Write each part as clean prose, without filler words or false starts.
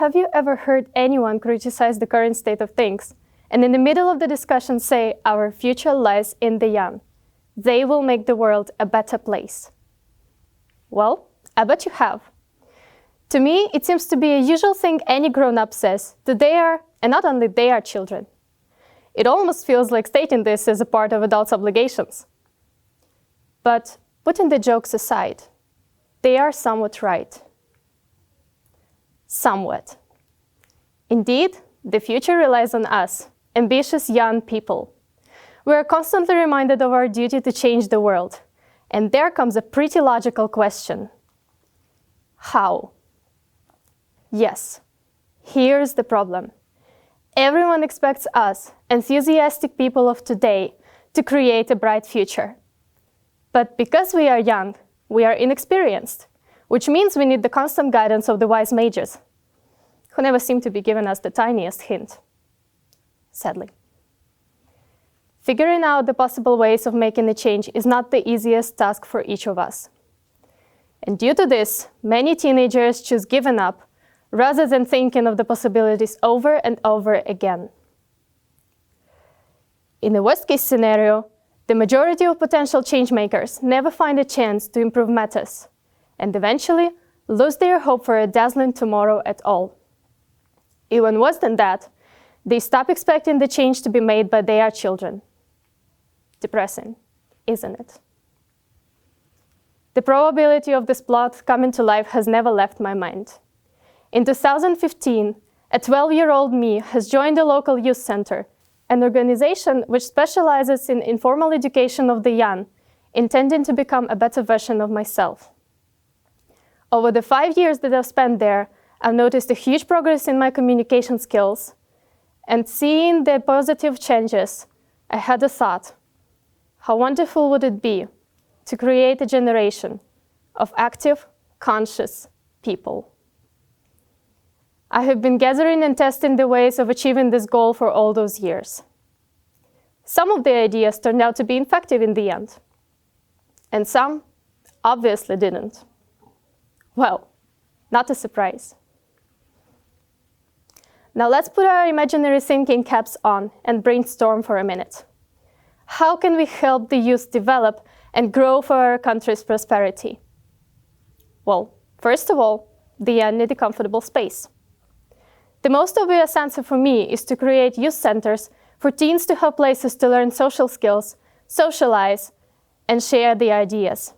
Have you ever heard anyone criticize the current state of things, and in the middle of the discussion say, our future lies in the young? They will make the world a better place. Well, I bet you have. To me, it seems to be a usual thing any grown-up says, that they are, and not only they are, children. It almost feels like stating this as a part of adults' obligations. But putting the jokes aside, they are somewhat right. Somewhat. Indeed, the future relies on us, ambitious young people. We are constantly reminded of our duty to change the world. And there comes a pretty logical question. How? Yes, here's the problem. Everyone expects us, enthusiastic people of today, to create a bright future. But because we are young, we are inexperienced, which means we need the constant guidance of the wise mages, who never seem to be giving us the tiniest hint, sadly. Figuring out the possible ways of making a change is not the easiest task for each of us. And due to this, many teenagers choose giving up rather than thinking of the possibilities over and over again. In the worst-case scenario, the majority of potential changemakers never find a chance to improve matters, and eventually lose their hope for a dazzling tomorrow at all. Even worse than that, they stop expecting the change to be made by their children. Depressing, isn't it? The probability of this plot coming to life has never left my mind. In 2015, a 12-year-old me has joined a local youth center, an organization which specializes in informal education of the young, intending to become a better version of myself. Over the 5 years that I've spent there, I've noticed a huge progress in my communication skills, and seeing the positive changes, I had a thought: how wonderful would it be to create a generation of active, conscious people? I have been gathering and testing the ways of achieving this goal for all those years. Some of the ideas turned out to be effective in the end, and some obviously didn't. Well, not a surprise. Now let's put our imaginary thinking caps on and brainstorm for a minute. How can we help the youth develop and grow for our country's prosperity? Well, first of all, the young need a comfortable space. The most obvious answer for me is to create youth centers for teens to have places to learn social skills, socialize, and share the ideas.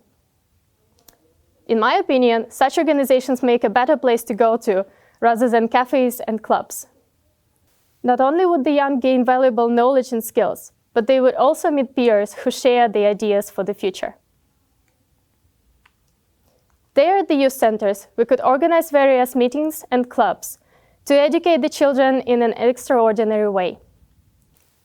In my opinion, such organizations make a better place to go to rather than cafes and clubs. Not only would the young gain valuable knowledge and skills, but they would also meet peers who share the ideas for the future. There at the youth centers, we could organize various meetings and clubs to educate the children in an extraordinary way.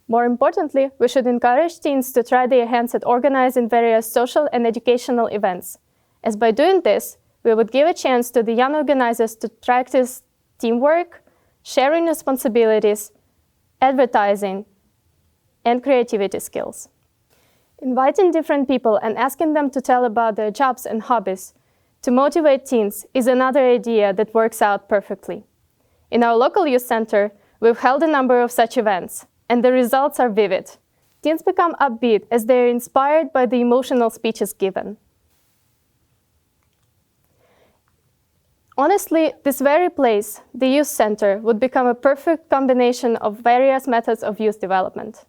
More importantly, we should encourage teens to try their hands at organizing various social and educational events, as by doing this, we would give a chance to the young organizers to practice teamwork, sharing responsibilities, advertising, and creativity skills. Inviting different people and asking them to tell about their jobs and hobbies to motivate teens is another idea that works out perfectly. In our local youth center, we've held a number of such events, and the results are vivid. Teens become upbeat as they are inspired by the emotional speeches given. Honestly, this very place, the youth center, would become a perfect combination of various methods of youth development.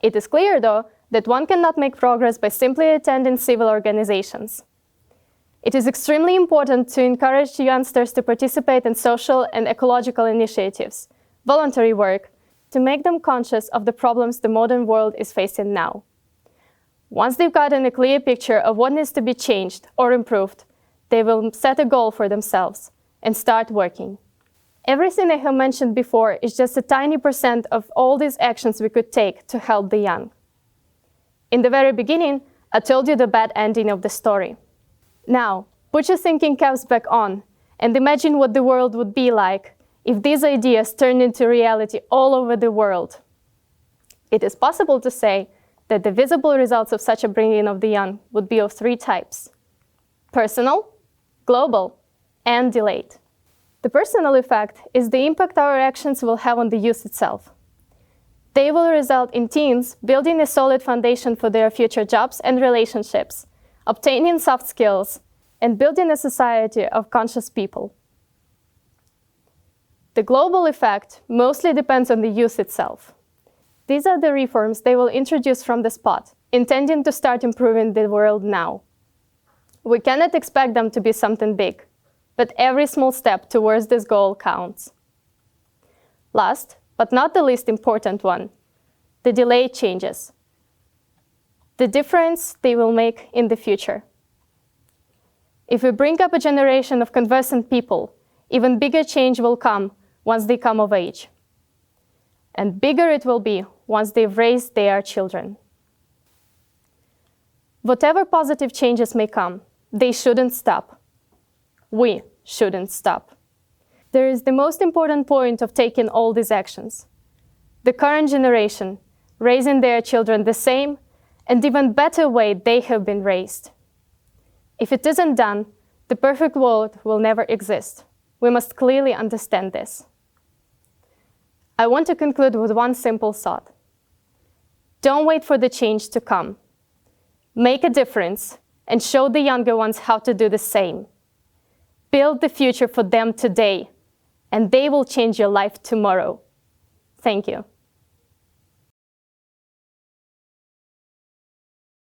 It is clear, though, that one cannot make progress by simply attending civil organizations. It is extremely important to encourage youngsters to participate in social and ecological initiatives, voluntary work, to make them conscious of the problems the modern world is facing now. Once they've gotten a clear picture of what needs to be changed or improved, they will set a goal for themselves and start working. Everything I have mentioned before is just a tiny % of all these actions we could take to help the young. In the very beginning, I told you the bad ending of the story. Now, put your thinking caps back on and imagine what the world would be like if these ideas turned into reality all over the world. It is possible to say that the visible results of such a bringing of the young would be of 3 types: personal, global, and delayed. The personal effect is the impact our actions will have on the youth itself. They will result in teens building a solid foundation for their future jobs and relationships, obtaining soft skills, and building a society of conscious people. The global effect mostly depends on the youth itself. These are the reforms they will introduce from the spot, intending to start improving the world now. We cannot expect them to be something big, but every small step towards this goal counts. Last, but not the least important one, the delayed changes. The difference they will make in the future. If we bring up a generation of conversant people, even bigger change will come once they come of age. And bigger it will be once they've raised their children. Whatever positive changes may come, they shouldn't stop. We shouldn't stop. There is the most important point of taking all these actions. The current generation, raising their children the same and even better way they have been raised. If it isn't done, the perfect world will never exist. We must clearly understand this. I want to conclude with one simple thought. Don't wait for the change to come. Make a difference and show the younger ones how to do the same. Build the future for them today, and they will change your life tomorrow. Thank you.